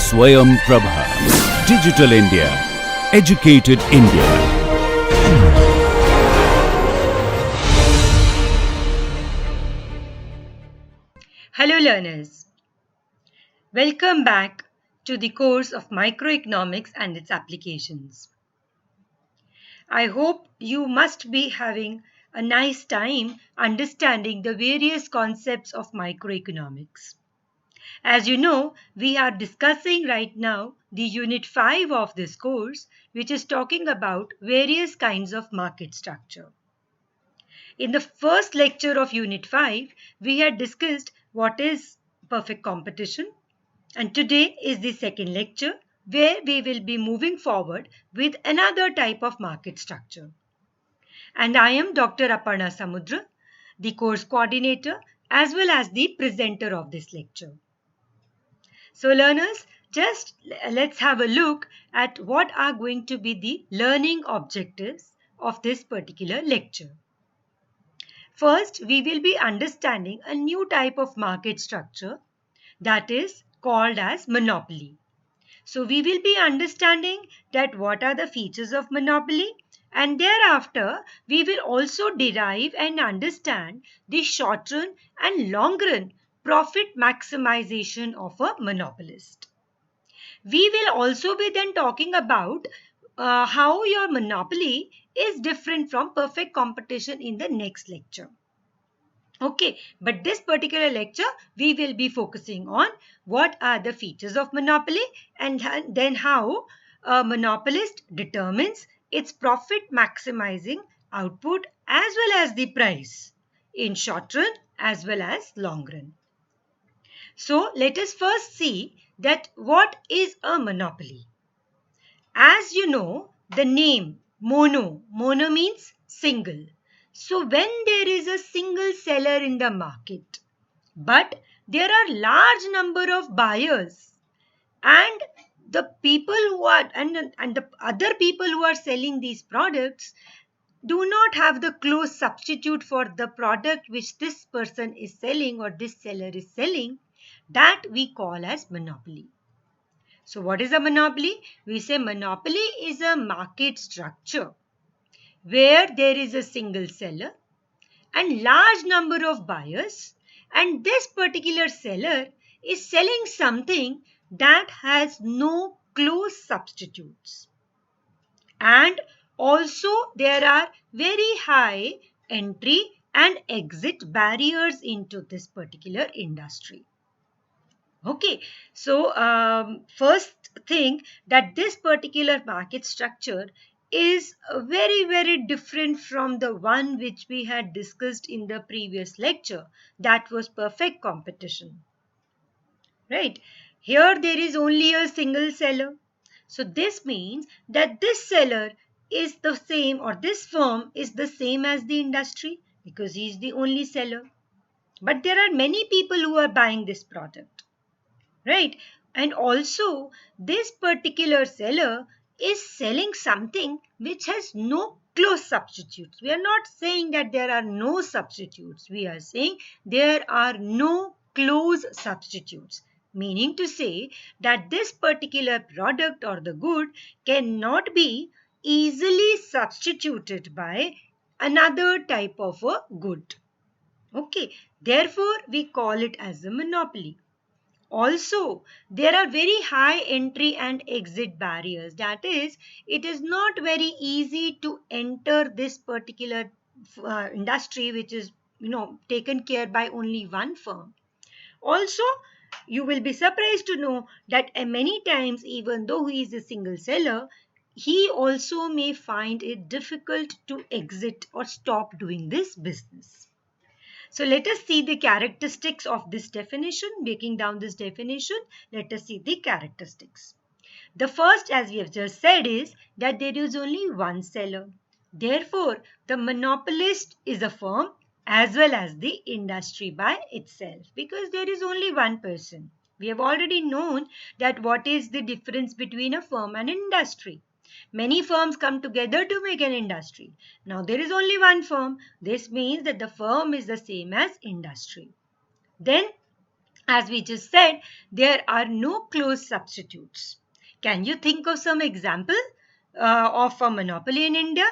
Swayam Prabha. Digital India. Educated India. Hello learners, welcome back to the course of microeconomics and its applications. I hope you must be having a nice time understanding the various concepts of microeconomics. As you know, we are discussing right now the unit 5 of this course, which is talking about various kinds of market structure. In the first lecture of unit 5, we had discussed what is perfect competition. And today is the second lecture where we will be moving forward with another type of market structure. And I am Dr. Aparna Samudra, the course coordinator as well as the presenter of this lecture. So learners, just let's have a look at what are going to be the learning objectives of this particular lecture. First, we will be understanding a new type of market structure that is called as monopoly. So we will be understanding that what are the features of monopoly, and thereafter we will also derive and understand the short run and long run profit maximization of a monopolist. We will also be then talking about how your monopoly is different from perfect competition in the next lecture. Okay, but this particular lecture we will be focusing on what are the features of monopoly and then how a monopolist determines its profit maximizing output as well as the price in short run as well as long run. So let us first see that what is a monopoly. As you know, the name mono means single. So when there is a single seller in the market, but there are large number of buyers and the people who are and the other people who are selling these products do not have the close substitute for the product which this person is selling or this seller is selling, that we call as monopoly. So what is a monopoly? We say monopoly is a market structure where there is a single seller and large number of buyers, and this particular seller is selling something that has no close substitutes. And also there are very high entry and exit barriers into this particular industry. Okay, so first thing that this particular market structure is very different from the one which we had discussed in the previous lecture, that was perfect competition. Right, here there is only a single seller. So this means that this seller is the same, or this firm is the same as the industry because he is the only seller. But there are many people who are buying this product. Right, and also this particular seller is selling something which has no close substitutes. We are not saying that there are no substitutes, we are saying there are no close substitutes, meaning to say that this particular product or the good cannot be easily substituted by another type of a good. Okay, therefore we call it as a monopoly. Also, there are very high entry and exit barriers. That is, it is not very easy to enter this particular industry which is taken care by only one firm. Also, you will be surprised to know that many times, even though he is a single seller, he also may find it difficult to exit or stop doing this business. So let us see the characteristics of this definition. Breaking down this definition, let us see the characteristics. The first, as we have just said, is that there is only one seller. Therefore, the monopolist is a firm as well as the industry by itself, because there is only one person. We have already known that what is the difference between a firm and an industry. Many firms come together to make an industry. Now there is only one firm. This means that the firm is the same as industry. Then As we just said, there are no close substitutes. Can you think of some example of a monopoly in India?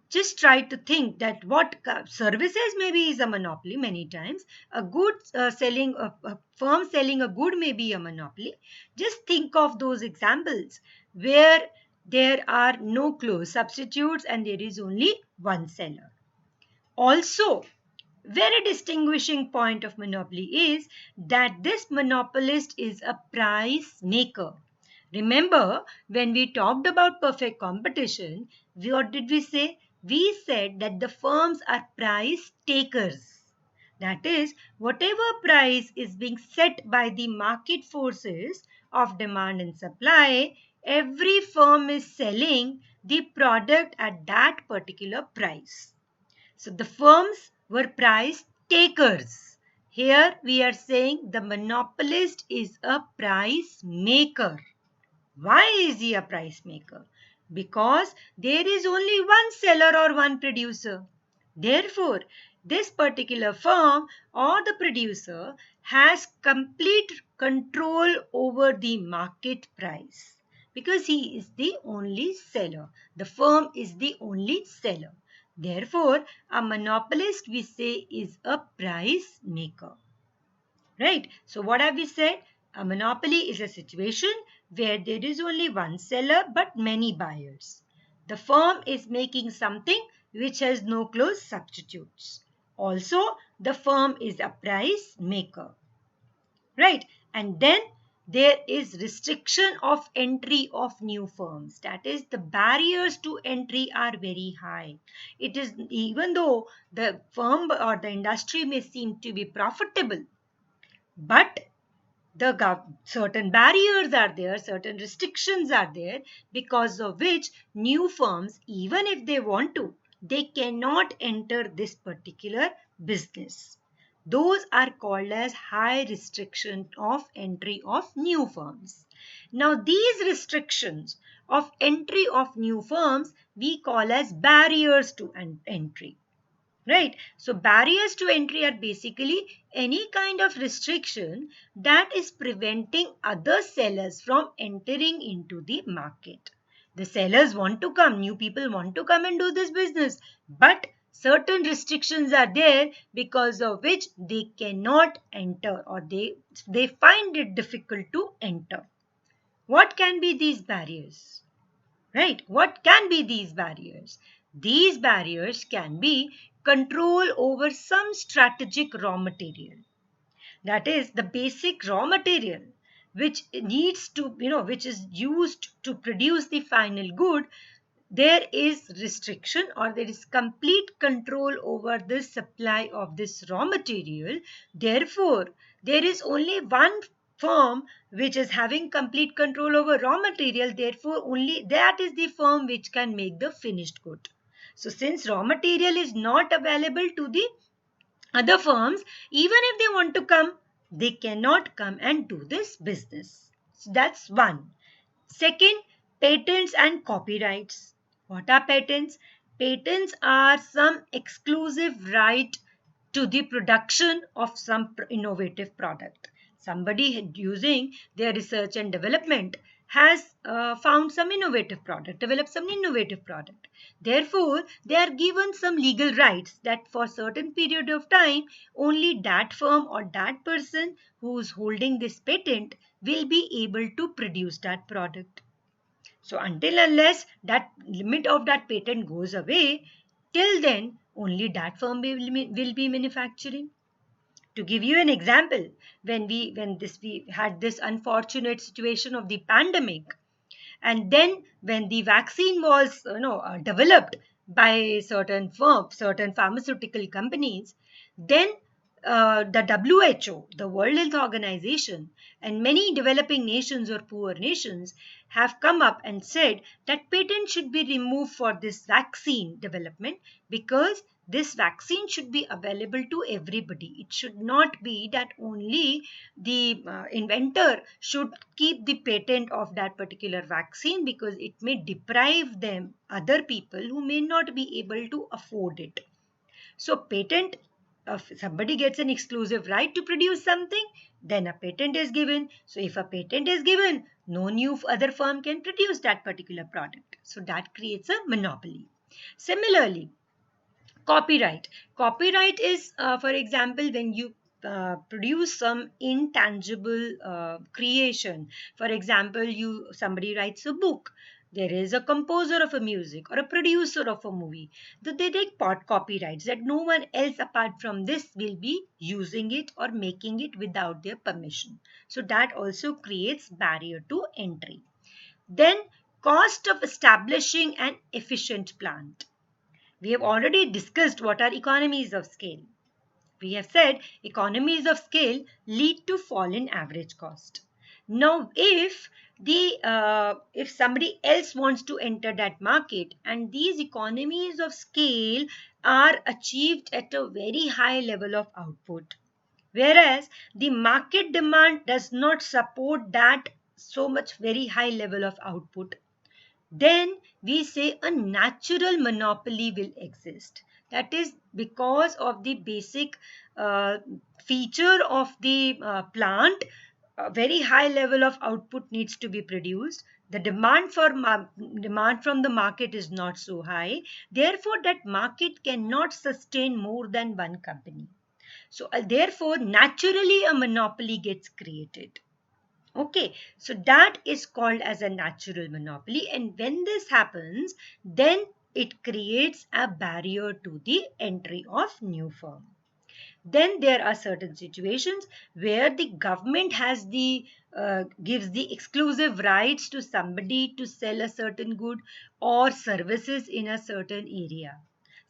Just try to think that what services maybe is a monopoly many times. A good selling, a firm selling a good may be a monopoly. Just think of those examples where there are no close substitutes and there is only one seller. Also, very distinguishing point of monopoly is that this monopolist is a price maker. Remember, when we talked about perfect competition, what did we say? We said that the firms are price takers. That is, whatever price is being set by the market forces of demand and supply, every firm is selling the product at that particular price. So the firms were price takers. Here we are saying the monopolist is a price maker. Why is he a price maker? Because there is only one seller or one producer. Therefore, this particular firm or the producer has complete control over the market price because he is the only seller. The firm is the only seller. Therefore, a monopolist we say is a price maker. Right? So what have we said? A monopoly is a situation where there is only one seller but many buyers. The firm is making something which has no close substitutes. Also, the firm is a price maker. Right? And then there is restriction of entry of new firms. That is, the barriers to entry are very high. It is, even though the firm or the industry may seem to be profitable, but certain barriers are there, certain restrictions are there, because of which new firms, even if they want to, they cannot enter this particular business. Those are called as high restriction of entry of new firms. Now these restrictions of entry of new firms we call as barriers to entry. Right? So barriers to entry are basically any kind of restriction that is preventing other sellers from entering into the market. The sellers want to come, new people want to come and do this business, but certain restrictions are there because of which they cannot enter, or they find it difficult to enter. What can be these barriers? Right? What can be these barriers? These barriers can be control over some strategic raw material. That is the basic raw material which needs to, which is used to produce the final good. There is restriction or there is complete control over the supply of this raw material. Therefore, there is only one firm which is having complete control over raw material. Therefore, only that is the firm which can make the finished good. So, since raw material is not available to the other firms, even if they want to come, they cannot come and do this business. So, that's one. Second, patents and copyrights. What are patents? Patents are some exclusive right to the production of some innovative product. Somebody using their research and development has found some innovative product, developed some innovative product. Therefore, they are given some legal rights that for certain period of time, only that firm or that person who is holding this patent will be able to produce that product. So until unless that limit of that patent goes away, till then only that firm will be manufacturing. To give you an example, when we had this unfortunate situation of the pandemic, and then when the vaccine was developed by certain firms, certain pharmaceutical companies, then the WHO, the World Health Organization, and many developing nations or poor nations have come up and said that patent should be removed for this vaccine development, because this vaccine should be available to everybody. It should not be that only the inventor should keep the patent of that particular vaccine, because it may deprive them, other people who may not be able to afford it. So patent if somebody gets an exclusive right to produce something, then a patent is given. So if a patent is given, no new other firm can produce that particular product. So that creates a monopoly. Similarly, copyright. Copyright is, for example, when you produce some intangible creation. For example, somebody writes a book. There is a composer of a music or a producer of a movie. They take part copyrights that no one else apart from this will be using it or making it without their permission. So that also creates barrier to entry. Then cost of establishing an efficient plant. We have already discussed what are economies of scale. We have said economies of scale lead to fall in average cost. Now, if somebody else wants to enter that market and these economies of scale are achieved at a very high level of output, whereas the market demand does not support that so much very high level of output, then we say a natural monopoly will exist. That is because of the basic uh, feature of the plant. A very high level of output needs to be produced. The demand from the market is not so high. Therefore, that market cannot sustain more than one company. So, therefore, naturally a monopoly gets created. Okay, so that is called as a natural monopoly, and when this happens, then it creates a barrier to the entry of new firm. Then there are certain situations where the government gives the exclusive rights to somebody to sell a certain good or services in a certain area.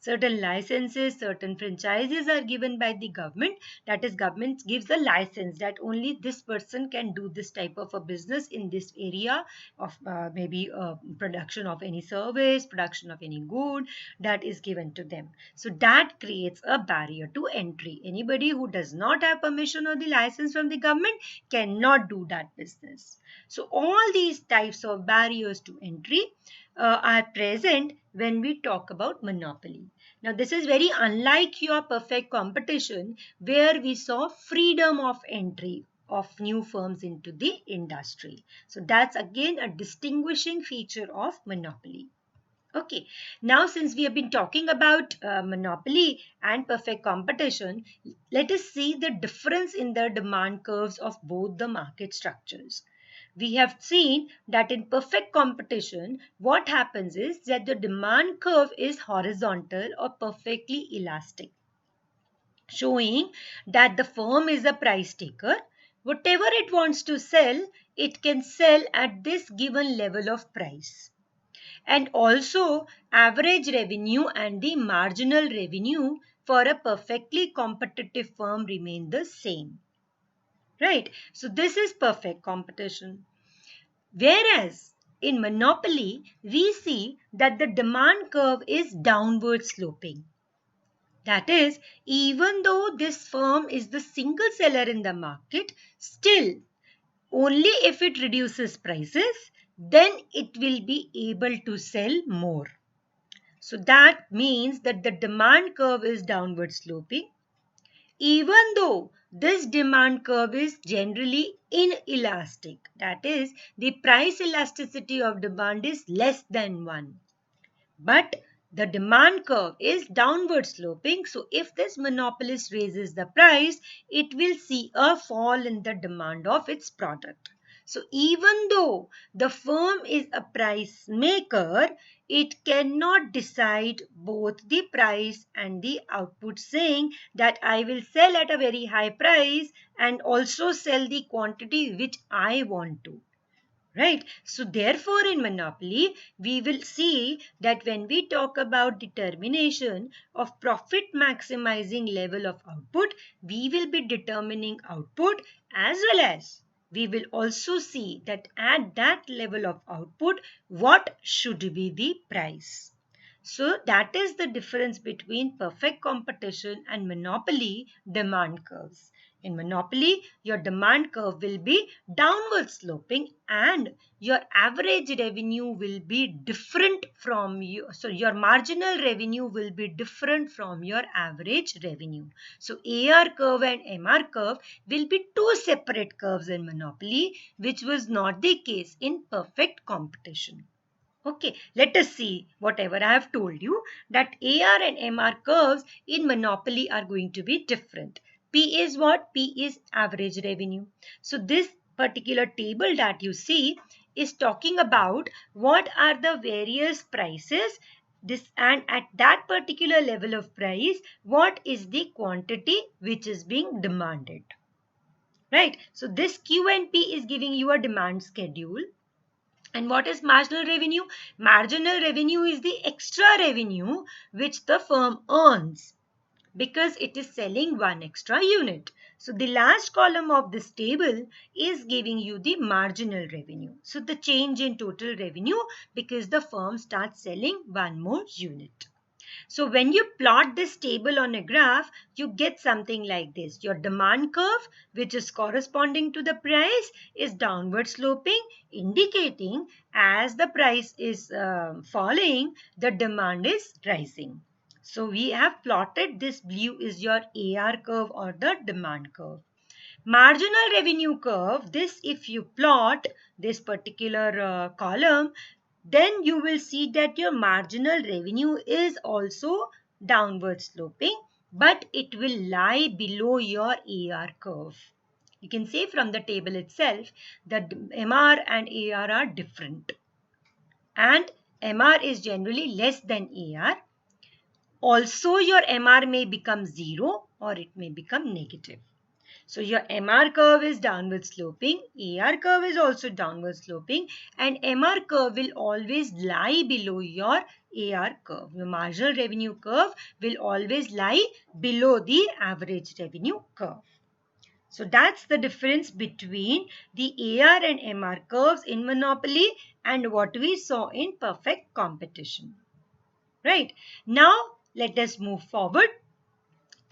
Certain licenses, certain franchises are given by the government. That is, government gives a license that only this person can do this type of a business in this area of maybe production of any service, production of any good, that is given to them. So that creates a barrier to entry. Anybody who does not have permission or the license from the government cannot do that business. So all these types of barriers to entry are present when we talk about monopoly. Now, this is very unlike your perfect competition, where we saw freedom of entry of new firms into the industry. So that's again a distinguishing feature of monopoly. Okay, now since we have been talking about monopoly and perfect competition, let us see the difference in the demand curves of both the market structures. We have seen that in perfect competition, what happens is that the demand curve is horizontal or perfectly elastic, showing that the firm is a price taker. Whatever it wants to sell, it can sell at this given level of price. And also, average revenue and the marginal revenue for a perfectly competitive firm remain the same. Right? So this is perfect competition. Whereas in monopoly, we see that the demand curve is downward sloping. That is, even though this firm is the single seller in the market, still only if it reduces prices, then it will be able to sell more. So that means that the demand curve is downward sloping, even though this demand curve is generally inelastic. That is, the price elasticity of demand is less than 1. But the demand curve is downward sloping. So if this monopolist raises the price, it will see a fall in the demand of its product. So even though the firm is a price maker, it cannot decide both the price and the output, saying that I will sell at a very high price and also sell the quantity which I want to. Right? So therefore in monopoly, we will see that when we talk about determination of profit maximizing level of output, we will be determining output, as well as we will also see that at that level of output, what should be the price. So that is the difference between perfect competition and monopoly demand curves. In monopoly, your demand curve will be downward sloping and your average revenue will be different from you. So your marginal revenue will be different from your average revenue. So AR curve and MR curve will be two separate curves in monopoly, which was not the case in perfect competition. Okay, let us see whatever I have told you, that AR and MR curves in monopoly are going to be different. P is what? P is average revenue. So this particular table that you see is talking about what are the various prices this, and at that particular level of price, what is the quantity which is being demanded. Right? So this Q and P is giving you a demand schedule. And what is marginal revenue? Marginal revenue is the extra revenue which the firm earns because it is selling one extra unit. So the last column of this table is giving you the marginal revenue. So the change in total revenue because the firm starts selling one more unit. So when you plot this table on a graph, you get something like this. Your demand curve, which is corresponding to the price, is downward sloping, indicating as the price is falling, the demand is rising. So we have plotted this blue is your AR curve or the demand curve. Marginal revenue curve, this if you plot this particular column, then you will see that your marginal revenue is also downward sloping, but it will lie below your AR curve. You can say from the table itself that MR and AR are different. And MR is generally less than AR. Also, your MR may become 0 or it may become negative. So your MR curve is downward sloping, AR curve is also downward sloping, and MR curve will always lie below your AR curve. Your marginal revenue curve will always lie below the average revenue curve. So that's the difference between the AR and MR curves in monopoly and what we saw in perfect competition. Right? Now let us move forward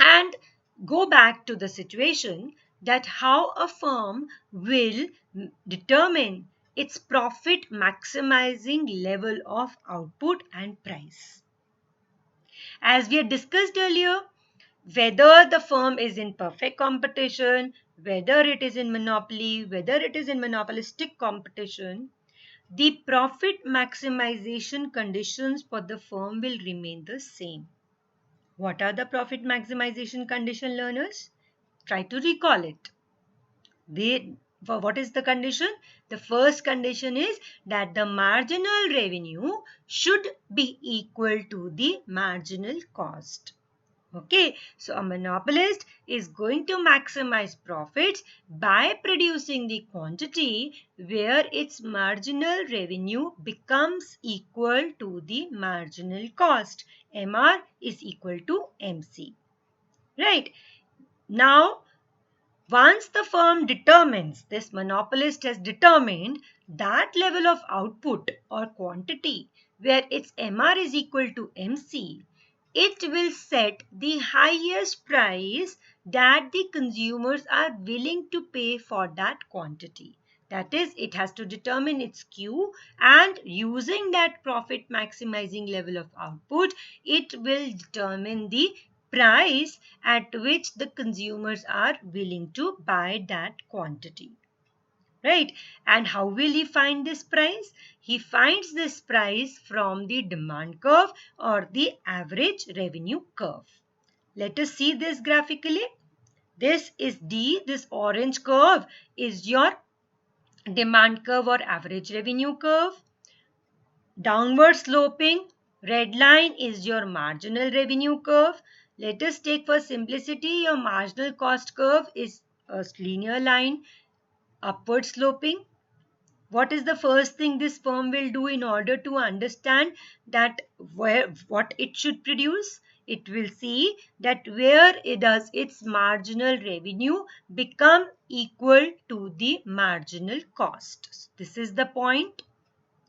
and go back to the situation that how a firm will determine its profit maximizing level of output and price. As we had discussed earlier, whether the firm is in perfect competition, whether it is in monopoly, whether it is in monopolistic competition, the profit maximization conditions for the firm will remain the same. What are the profit maximization condition, learners? Try to recall it. What is the condition? The first condition is that the marginal revenue should be equal to the marginal cost. Okay, so a monopolist is going to maximize profits by producing the quantity where its marginal revenue becomes equal to the marginal cost. MR is equal to MC. Right. Now, once the firm determines, this monopolist has determined that level of output or quantity where its MR is equal to MC, it will set the highest price that the consumers are willing to pay for that quantity. That is, it has to determine its Q, and using that profit maximizing level of output, it will determine the price at which the consumers are willing to buy that quantity. Right? And how will he find this price? He finds this price from the demand curve or the average revenue curve. Let us see this graphically. This is D, this orange curve is your demand curve or average revenue curve. Downward sloping red line is your marginal revenue curve. Let us take for simplicity your marginal cost curve is a linear line, upward sloping. What is the first thing this firm will do in order to understand that what it should produce? It will see that where it does its marginal revenue become equal to the marginal cost. This is the point,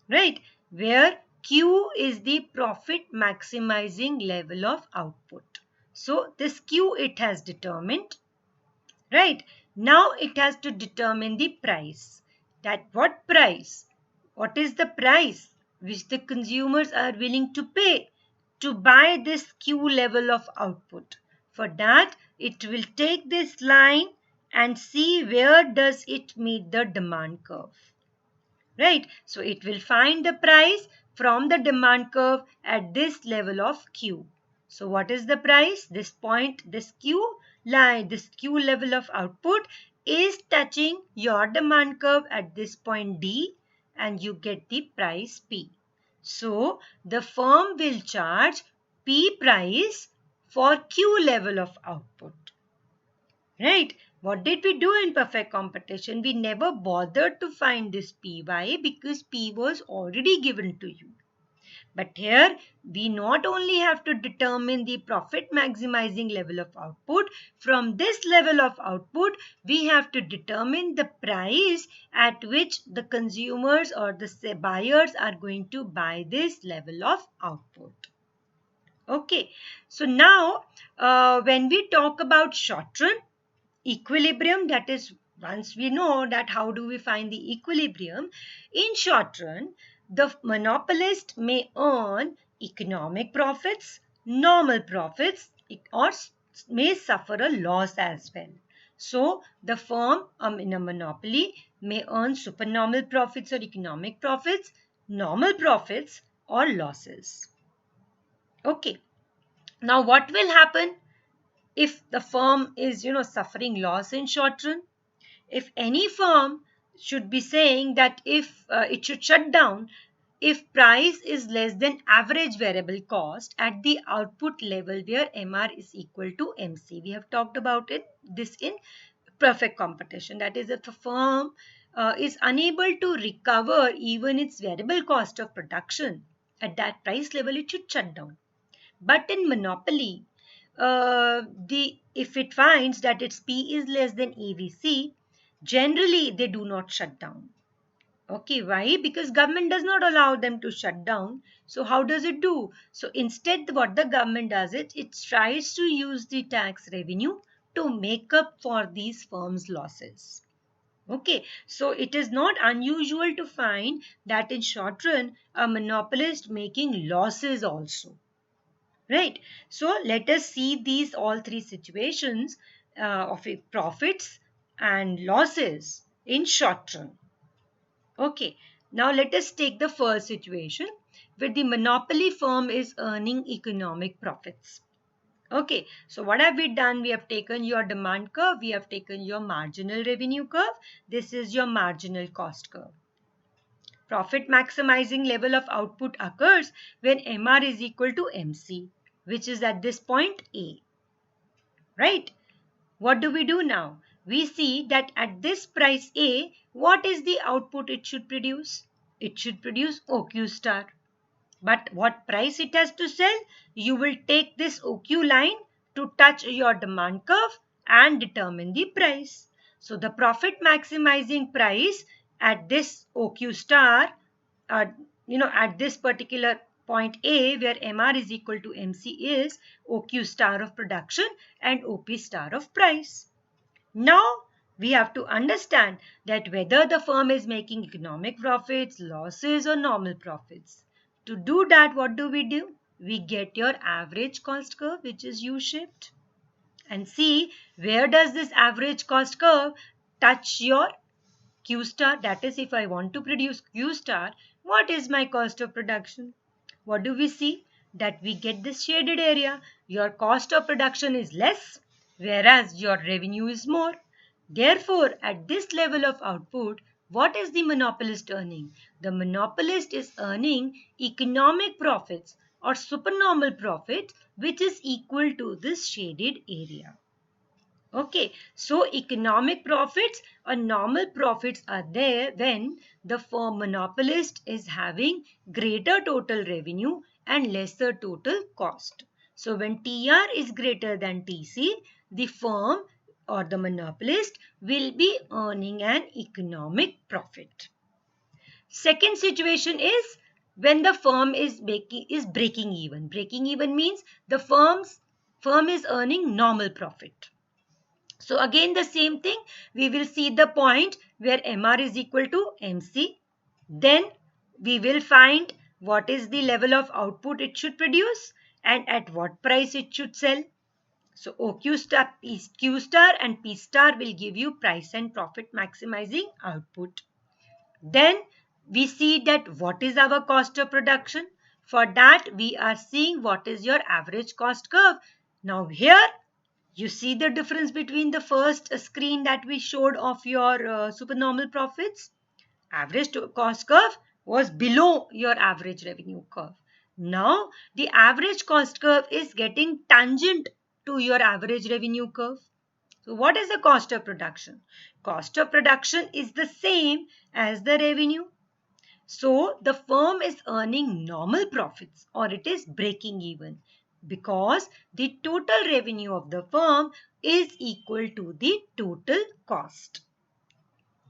right? Where Q is the profit maximizing level of output. So this Q it has determined. right? Now it has to determine the price. That what price? What is the price which the consumers are willing to pay to buy this Q level of output? For that, it will take this line and see where does it meet the demand curve. Right? So it will find the price from the demand curve at this level of Q. So what is the price? This point, this Q line, this Q level of output is touching your demand curve at this point D, and you get the price P. So the firm will charge P price for Q level of output. Right? What did we do in perfect competition? We never bothered to find this P. Why? Because P was already given to you. But here, we not only have to determine the profit maximizing level of output, from this level of output, we have to determine the price at which the consumers or the buyers are going to buy this level of output. Okay, so now when we talk about short run, equilibrium, that is, once we know that how do we find the equilibrium, in short run the monopolist may earn economic profits, normal profits, or may suffer a loss as well. So the firm in a monopoly may earn supernormal profits or economic profits, normal profits, or losses. Okay, now what will happen if the firm is suffering loss in short run? If any firm should be saying that if it should shut down if price is less than average variable cost at the output level where MR is equal to MC. We have talked about this in perfect competition. That is, if a firm is unable to recover even its variable cost of production at that price level, it should shut down. But in monopoly, if it finds that its P is less than EVC, generally they do not shut down. Okay, why? Because government does not allow them to shut down. So how does it do? So instead, what the government does, it tries to use the tax revenue to make up for these firms' losses. Okay, so it is not unusual to find that in short run, a monopolist making losses also. Right. So let us see these all three situations of profits and losses in short run. Okay. Now let us take the first situation where the monopoly firm is earning economic profits. Okay. So what have we done? We have taken your demand curve. We have taken your marginal revenue curve. This is your marginal cost curve. Profit maximizing level of output occurs when MR is equal to MC, which is at this point A. Right? What do we do now? We see that at this price A, what is the output it should produce? It should produce OQ star. But what price it has to sell? You will take this OQ line to touch your demand curve and determine the price. So the profit maximizing price at this OQ star, at this particular point A where MR is equal to MC is OQ star of production and OP star of price. Now we have to understand that whether the firm is making economic profits, losses or normal profits. To do that, what do? We get your average cost curve, which is U-shaped, and see where does this average cost curve touch your Q star. That is, if I want to produce Q star, what is my cost of production? What do we see? That we get this shaded area. Your cost of production is less, whereas your revenue is more. Therefore, at this level of output, what is the monopolist earning? The monopolist is earning economic profits or supernormal profit, which is equal to this shaded area. Okay, so economic profits or normal profits are there when the firm monopolist is having greater total revenue and lesser total cost. So when TR is greater than TC, the firm or the monopolist will be earning an economic profit. Second situation is when the firm is breaking even. Breaking even means the firm is earning normal profit. So again the same thing, we will see the point where MR is equal to MC. Then we will find what is the level of output it should produce and at what price it should sell. So OQ star, Q star and P star will give you price and profit maximizing output. Then we see that what is our cost of production. For that we are seeing what is your average cost curve. Now here you see the difference between the first screen that we showed of your supernormal profits. Average cost curve was below your average revenue curve. Now the average cost curve is getting tangent to your average revenue curve. So what is the cost of production? Cost of production is the same as the revenue. So the firm is earning normal profits or it is breaking even because the total revenue of the firm is equal to the total cost.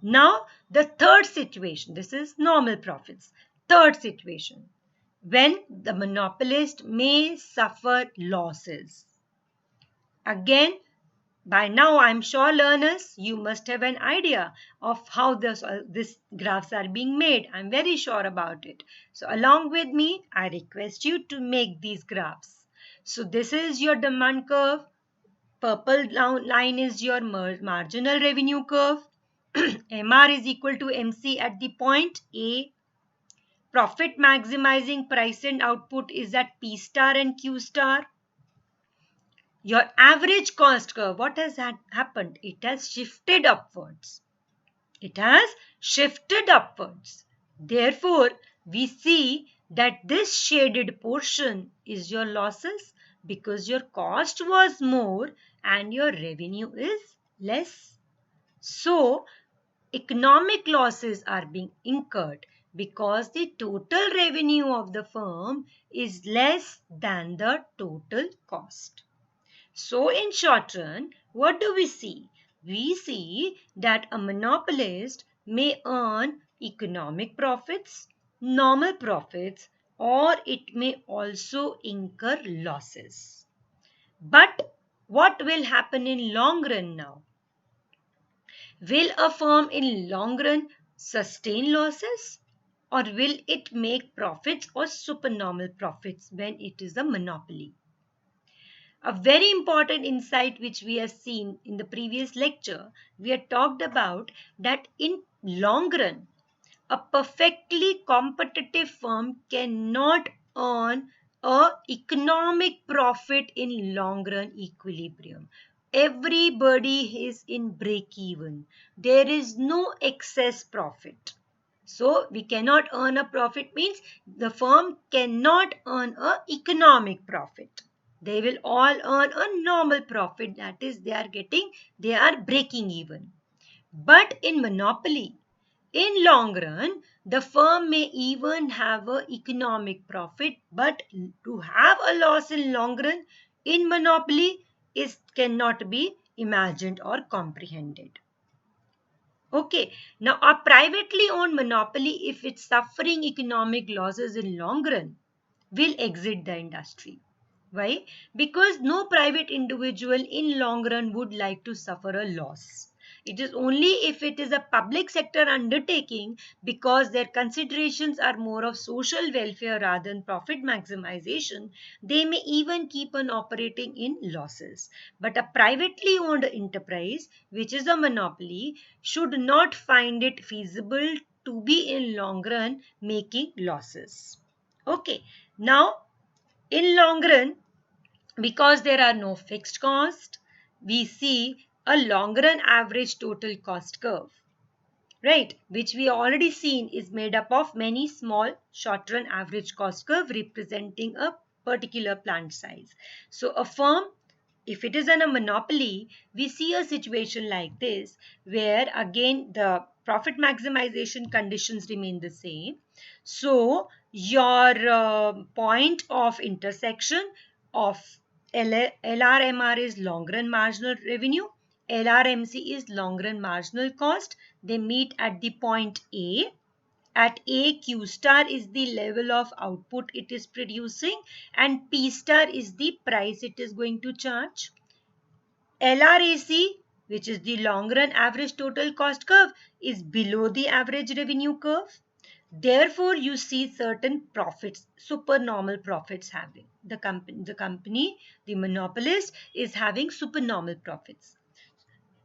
Now the third situation, this is normal profits. Third situation, when the monopolist may suffer losses. Again, by now I'm sure learners, you must have an idea of how this graphs are being made. I'm very sure about it. So along with me, I request you to make these graphs. So this is your demand curve. Purple line is your marginal revenue curve. MR is equal to MC at the point A. Profit maximizing price and output is at P star and Q star. Your average cost curve, what has happened? It has shifted upwards. It has shifted upwards. Therefore, we see that this shaded portion is your losses because your cost was more and your revenue is less. So, economic losses are being incurred because the total revenue of the firm is less than the total cost. So in short run, what do we see? We see that a monopolist may earn economic profits, normal profits, or it may also incur losses. But what will happen in long run now? Will a firm in long run sustain losses? Or will it make profits or supernormal profits when it is a monopoly? A very important insight which we have seen in the previous lecture, we had talked about that in long run, a perfectly competitive firm cannot earn a economic profit in long run equilibrium. Everybody is in break even. There is no excess profit. So we cannot earn a profit means the firm cannot earn a economic profit. They will all earn a normal profit, that is they are breaking even. But in monopoly, in long run, the firm may even have a economic profit, but to have a loss in long run in monopoly cannot be imagined or comprehended. Okay, now a privately owned monopoly, if it's suffering economic losses in long run, will exit the industry. Why? Because no private individual in long run would like to suffer a loss. It is only if it is a public sector undertaking, because their considerations are more of social welfare rather than profit maximization, they may even keep on operating in losses. But a privately owned enterprise, which is a monopoly, should not find it feasible to be in long run making losses. Okay, now in long run, because there are no fixed cost, we see a long run average total cost curve, right? Which we already seen is made up of many small short run average cost curve representing a particular plant size. So a firm, if it is in a monopoly, we see a situation like this where again the profit maximization conditions remain the same. So your point of intersection of LRMR is long run marginal revenue, LRMC is long run marginal cost. They meet at the point A. At A, Q star is the level of output it is producing and P star is the price it is going to charge. LRAC which is the long run average total cost curve, is below the average revenue curve. Therefore, you see certain profits, supernormal profits having. The monopolist is having supernormal profits.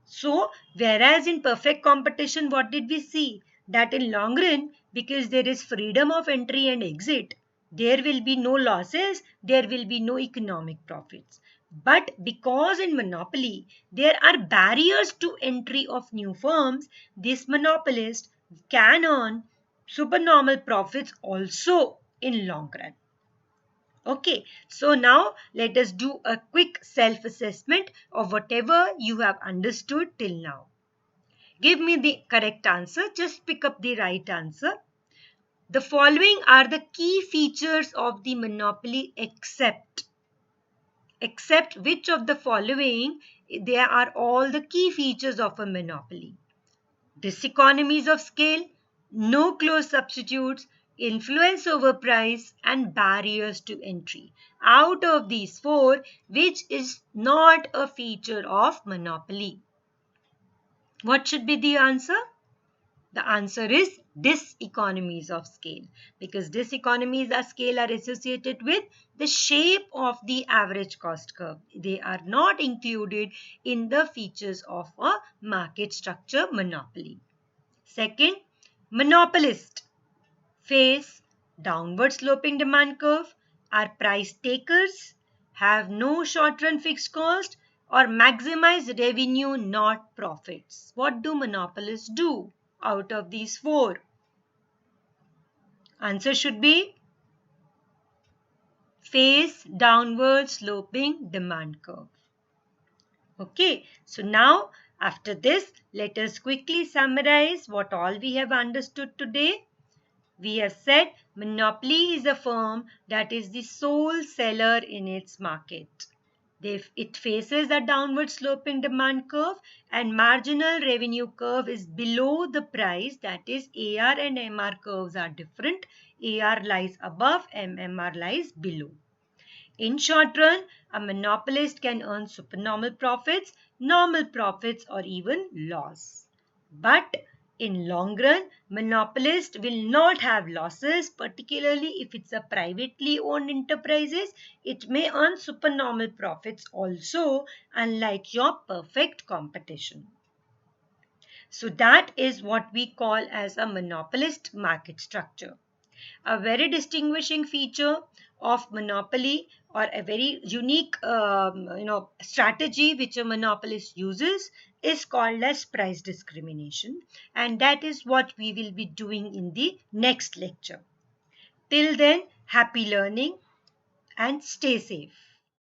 So, whereas in perfect competition, what did we see? That in long run, because there is freedom of entry and exit, there will be no losses, there will be no economic profits. But because in monopoly, there are barriers to entry of new firms, this monopolist can earn supernormal profits also in long run. Okay, so now let us do a quick self-assessment of whatever you have understood till now. Give me the correct answer. Just pick up the right answer. The following are the key features of the monopoly except which of the following, there are all the key features of a monopoly. Diseconomies of scale, no close substitutes, influence over price, and barriers to entry. Out of these four, which is not a feature of monopoly? What should be the answer? The answer is diseconomies of scale, because diseconomies of scale are associated with the shape of the average cost curve. They are not included in the features of a market structure monopoly. Second, monopolist face downward sloping demand curve, are price takers, have no short-run fixed cost, or maximize revenue, not profits. What do monopolists do out of these four? Answer should be face downward sloping demand curve. Okay, so now after this, let us quickly summarize what all we have understood today. We have said monopoly is a firm that is the sole seller in its market. It faces a downward sloping demand curve and marginal revenue curve is below the price, that is AR and MR curves are different. AR lies above, MR lies below. In short run, a monopolist can earn supernormal profits, normal profits, or even loss. But in long run, monopolist will not have losses, particularly if it's a privately owned enterprises. It may earn supernormal profits also, unlike your perfect competition. So that is what we call as a monopolist market structure. A very distinguishing feature of monopoly, or a very unique strategy which a monopolist uses, is called as price discrimination, and that is what we will be doing in the next lecture. Till then, happy learning and stay safe.